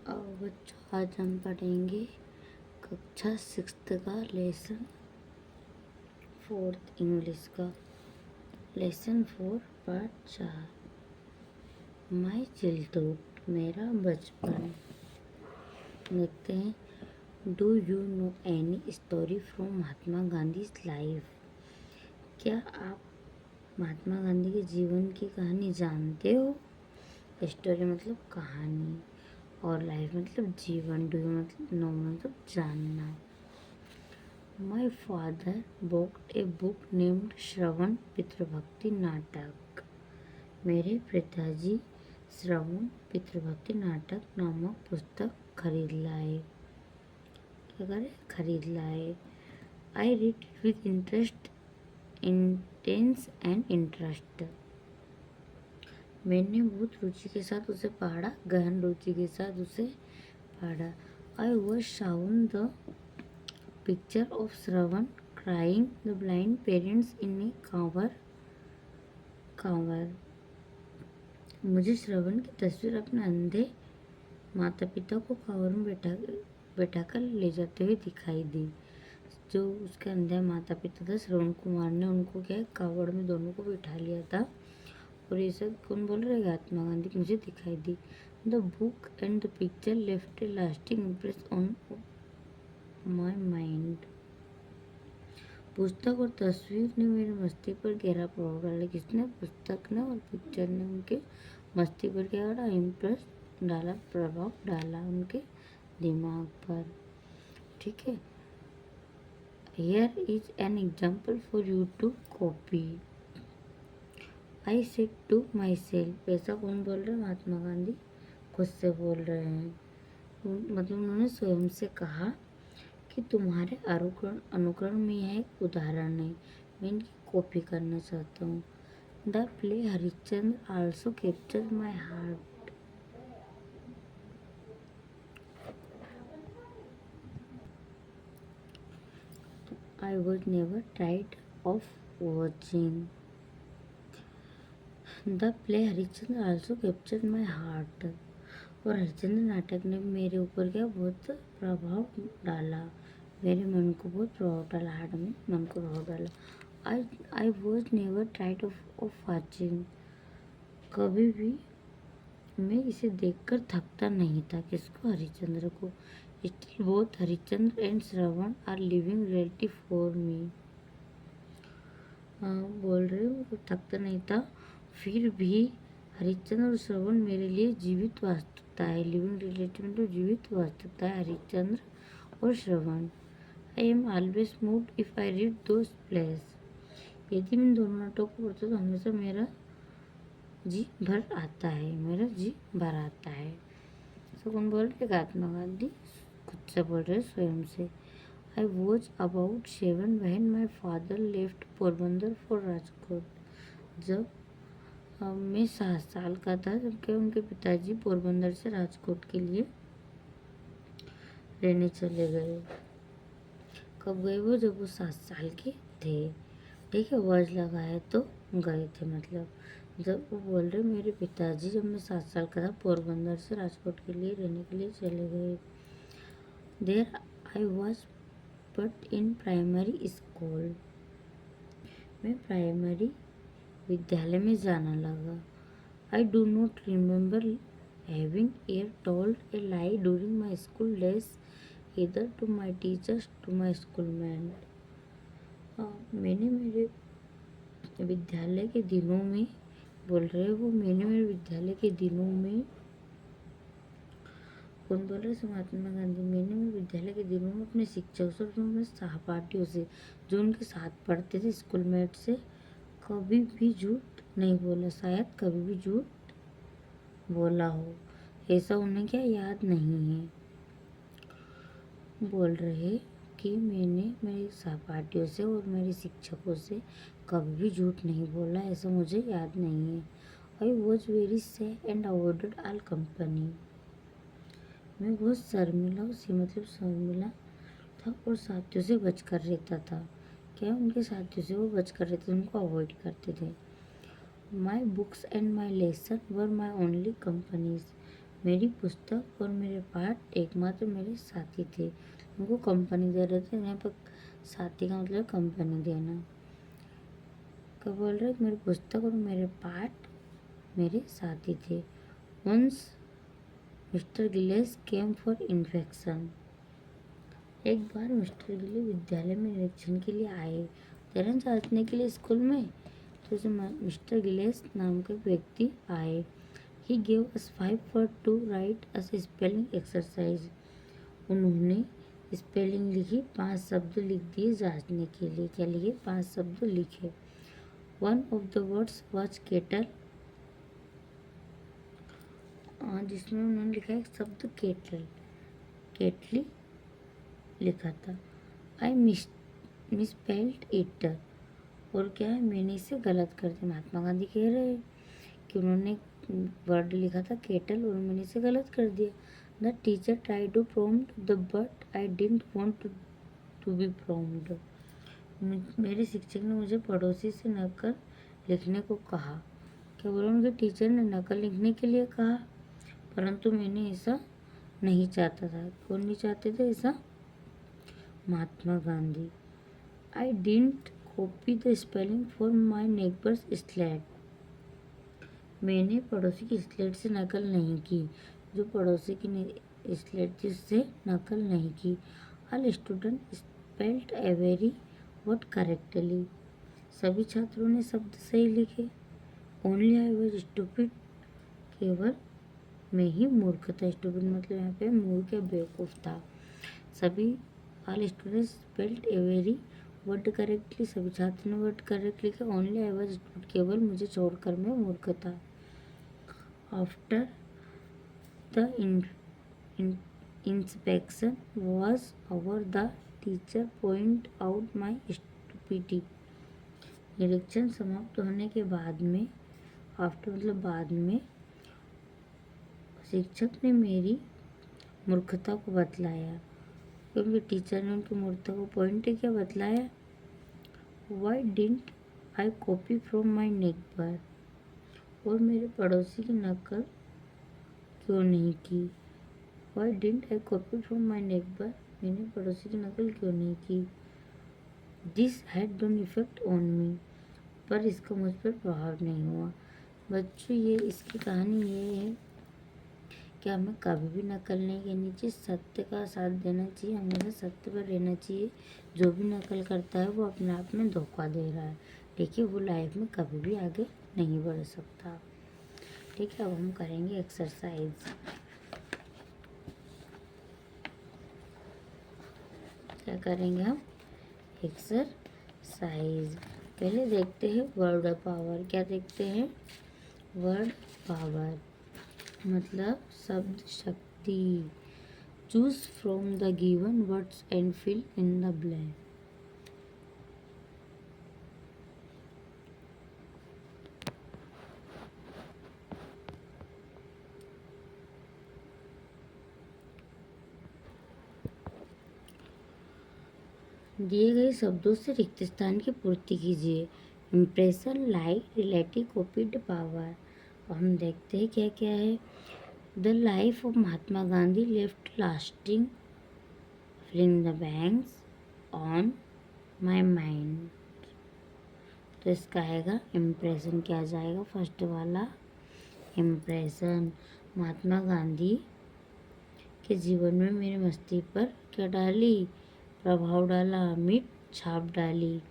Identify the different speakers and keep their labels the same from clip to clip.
Speaker 1: बच्चों आज हम पढ़ेंगे कक्षा 6th का लेसन 4th इंग्लिश का लेसन 4 पार्ट 4 माई चिल्ड्हुड मेरा बचपन। देखते हैं। Do you know any story from Mahatma Gandhi life? क्या आप महात्मा गांधी के जीवन की कहानी जानते हो? स्टोरी मतलब कहानी और लाइफ मतलब जीवन। डू यू मतलब नो मतलब जानना। My father booked a book named Shravan Pitribhakti नाटक। मेरे पिताजी श्रवण पितृभक्ति नाटक नामक पुस्तक खरीद लाए। क्या करे? खरीद लाए। I read with interest, intense and interest. मैंने बहुत रुचि के साथ उसे पढ़ा, गहन रुचि के साथ उसे पढ़ा। I was shown the picture of Shravan crying the blind parents in a kanwar. मुझे श्रवण की तस्वीर अपने अंधे माता पिता को कांवर में बैठा कर ले जाते हुए दिखाई दी। जो उसके अंधे माता पिता था श्रवण कुमार ने उनको क्या कांवड़ में दोनों को बिठा लिया था। और ये सब कौन बोल रहे? महात्मा गांधी मुझे दिखाई दी। The book and the picture left a lasting impress on my mind. पुस्तक और तस्वीर ने मेरे मस्तिष्क पर गहरा प्रभाव डाला। किसने? पुस्तक ने और पिक्चर ने उनके मस्तिष्क पर क्या डाला? इम्प्रेस डाला, प्रभाव डाला उनके दिमाग पर। ठीक है। Here is an example for you to copy. I said to myself. ऐसा कौन बोल रहे हैं? महात्मा गांधी खुद से बोल रहे हैं। मतलब उन्होंने स्वयं से कहा कि तुम्हारे अनुकरण में यह एक उदाहरण है, मैं इनकी कॉपी करना चाहता हूँ। The play Harishchandra also capture my heart. I was never tired of watching. The play Harishchandra also capture my heart. और हरिश्चंद्र नाटक ने मेरे ऊपर क्या बहुत प्रभाव डाला, मेरे मन को बहुत प्रभाव डाला, हार्ट में मन को प्रभाव डाला। I was never tired of watching. कभी भी मैं इसे देखकर थकता नहीं था। किसको? हरिश्चंद्र को। Still both Harishchandra and Shravan are living reality for me. बोल रहे हो थकता नहीं था, फिर भी हरिश्चंद्र और श्रवण मेरे लिए जीवित वास्तविकता है। लिविंग रियलिटी में तो जीवित वास्तविकता है हरिश्चंद्र और Shravan. I am always moved if I read those plays. यदि मैं दोनों नाटकों को पढ़ता तो हमेशा मेरा जी भर आता है, मेरा जी भर आता है। तो कौन बोल रहे? महात्मा गांधी खुद से बोल रहे स्वयं से। I was about 7 when my father left Porbandar for Rajkot. जब मैं 7 साल का था जबकि उनके पिताजी पोरबंदर से राजकोट के लिए रहने चले गए। कब गए वो? जब वो 7 साल के थे। ठीक है, वर्ज लगाए तो गए थे मतलब। जब वो बोल रहे मेरे पिताजी जब मैं 7 साल का था पोरबंदर से राजकोट के लिए रहने के लिए चले गए। There I was but in primary school. मैं प्राइमरी विद्यालय में जाना लगा। I do not remember having ever told a lie during my school days either to my teachers to my schoolmate. मैंने मेरे विद्यालय के दिनों में बोल रहे वो मैंने मेरे विद्यालय के दिनों में कौन बोल रहे? महात्मा गांधी। मैंने मेरे विद्यालय के दिनों में अपने शिक्षकों से और अपने सहपाठियों से जो उनके साथ पढ़ते थे स्कूलमेट से कभी भी झूठ नहीं बोला। शायद कभी भी झूठ बोला हो, ऐसा उन्हें क्या याद नहीं है। बोल रहे कि मैंने मेरे सहपाठियों से और मेरे शिक्षकों से कभी भी झूठ नहीं बोला, ऐसा मुझे याद नहीं है। I was very sad and avoided all company. मैं बहुत शर्मिला मतलब शर्मिला था और साथियों से बचकर रहता था। क्या? उनके साथियों से वो बचकर रहते थे, उनको अवॉइड करते थे। My books and my lesson were my only companies. मेरी पुस्तक और मेरे पाठ एकमात्र मेरे साथी थे। उनको कंपनी दे रहे थे, यहाँ पर साथी का मतलब कंपनी देना। क्या बोल रहे, मेरी पुस्तक और मेरे पाठ मेरे साथी थे। Once mister Giles came for inspection. एक बार मिस्टर गिले विद्यालय में निरीक्षण के लिए आए, तरह जांचने के लिए स्कूल में। तो मिस्टर गिलेस नाम के व्यक्ति आए। He gave us 5 word to write as spelling exercise. उन्होंने स्पेलिंग लिखी, 5 शब्द लिख दिए जांचने के लिए। क्या लिखे? 5 शब्द लिखे। One of the words was kettle, जिसमें उन्होंने लिखा एक शब्द केटल, केटली लिखा था। आई मिसस्पेल्ड इट। और क्या है, मैंने इसे गलत कर दिया। महात्मा गांधी कह रहे हैं कि उन्होंने वर्ड लिखा था केटल और मैंने इसे गलत कर दिया। The teacher try to prompt the but I didn't want to be prompt. मेरे शिक्षक ने मुझे पड़ोसी से नकल लिखने को कहा। क्या बोला? उनके टीचर ने नकल लिखने के लिए कहा, परंतु मैंने ऐसा नहीं चाहता था। कौन नहीं चाहते थे ऐसा? Mahatma Gandhi. I didn't copy the spelling for my neighbour's slate. मैंने पड़ोसी की स्लेट से नकल नहीं की, जो पड़ोसी की स्लेट थी उससे नकल नहीं की। All student spelled every word correctly. सभी छात्रों ने शब्द सही लिखे। Only I was stupid. केवल मैं ही मूर्ख था। स्टूपिड मतलब यहाँ पे मूर्ख या बेवकूफ़ था। सभी all student spelled every word correctly. सभी छात्रों ने वर्ड करेक्ट लिखे। Only I was stupid. केवल मुझे छोड़कर मैं मूर्ख था। After the inspection was over, the teacher pointed out my stupidity. निरीक्षण समाप्त होने के बाद में, आफ्टर मतलब बाद में, शिक्षक ने मेरी मूर्खता को बतलाया। क्योंकि टीचर ने उनकी मूर्खता को पॉइंट किया, बतलाया। Why didn't I copy from my neighbor? और मेरे पड़ोसी की नकल क्यों नहीं की? Why didn't I copy from my neighbor? मैंने पड़ोसी की नकल क्यों नहीं की? This had no effect on me. पर इसका मुझ पर प्रभाव नहीं हुआ। बच्चों, ये इसकी कहानी ये है कि हमें कभी भी नकल नहीं करनी चाहिए, सत्य का साथ देना चाहिए, हमेशा सत्य पर रहना चाहिए। जो भी नकल करता है वो अपने आप में धोखा दे रहा है। ठीक है, वो लाइफ में कभी भी आगे नहीं बढ़ सकता। ठीक है, अब हम करेंगे एक्सरसाइज। क्या करेंगे हम? एक्सरसाइज। पहले देखते हैं वर्ड पावर। क्या देखते हैं? वर्ड पावर मतलब शब्द शक्ति। Choose from the given words and fill in the blank. दिए गए शब्दों से रिक्त स्थान की पूर्ति कीजिए। Impression, like, relative, copied, power. हम देखते हैं क्या क्या है। The life of Mahatma Gandhi left lasting filling the blanks on my mind. तो इसका आएगा इम्प्रेशन। क्या जाएगा? फर्स्ट वाला इम्प्रेशन। महात्मा गांधी के जीवन में मेरे मस्तिष्क पर क्या डाली? प्रभाव डाला, अमिट छाप डाली।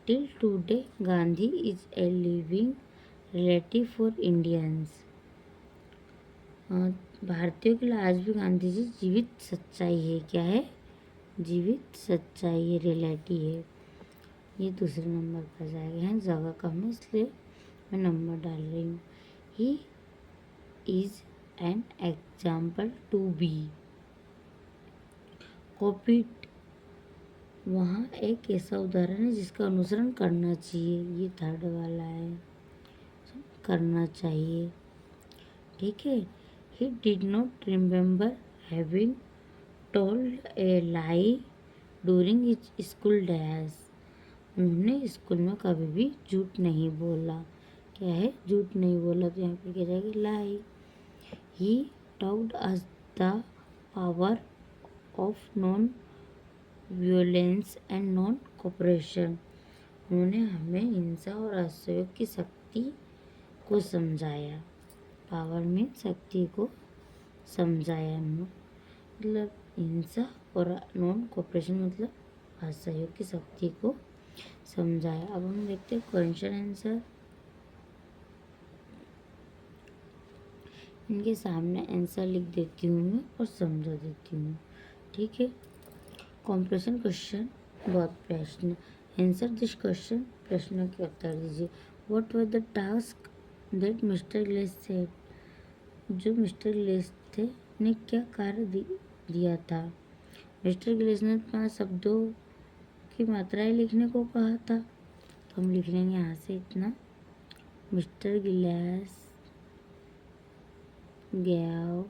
Speaker 1: Till today Gandhi is a living relative for Indians. भारतीयों के लिए आज भी गांधी जी जीवित सच्चाई है। क्या है? जीवित सच्चाई है, रिलेटिव है। ये दूसरे नंबर पर जाएगा। यहाँ जगह कम है इसलिए मैं नंबर डाल रही हूँ। He is an example to be copied. वहाँ एक ऐसा उदाहरण है जिसका अनुसरण करना चाहिए। ये थर्ड वाला है, करना चाहिए। ठीक है। He did not remember having told a lie during his school days. उन्होंने स्कूल में कभी भी झूठ नहीं बोला। क्या है? झूठ नहीं बोला। तो यहाँ पे क्या जाएगा? लाई। ही taught us the power of non-violence and non-cooperation. उन्होंने हमें हिंसा और असहयोग की शक्ति को समझाया. पावर में शक्ति को समझाया. मतलब हिंसा और नॉन कोऑपरेशन मतलब असहयोग की शक्ति को समझाया. अब हम देखते हैं क्वेश्चन आंसर. इनके सामने आंसर लिख देती हूँ मैं और समझा देती हूँ. ठीक है. कॉम्प्रेशन क्वेश्चन बहुत प्रश्न. Answer this question. प्रश्नों के उत्तर दीजिए. What were the task that mister glace said. जो मिस्टर ग्लेस थे ने क्या कार्य दिया था. मिस्टर ग्लेस ने 5 शब्दों की मात्राएं लिखने को कहा था. तो हम लिख लेंगे यहाँ से इतना. Mister glace gave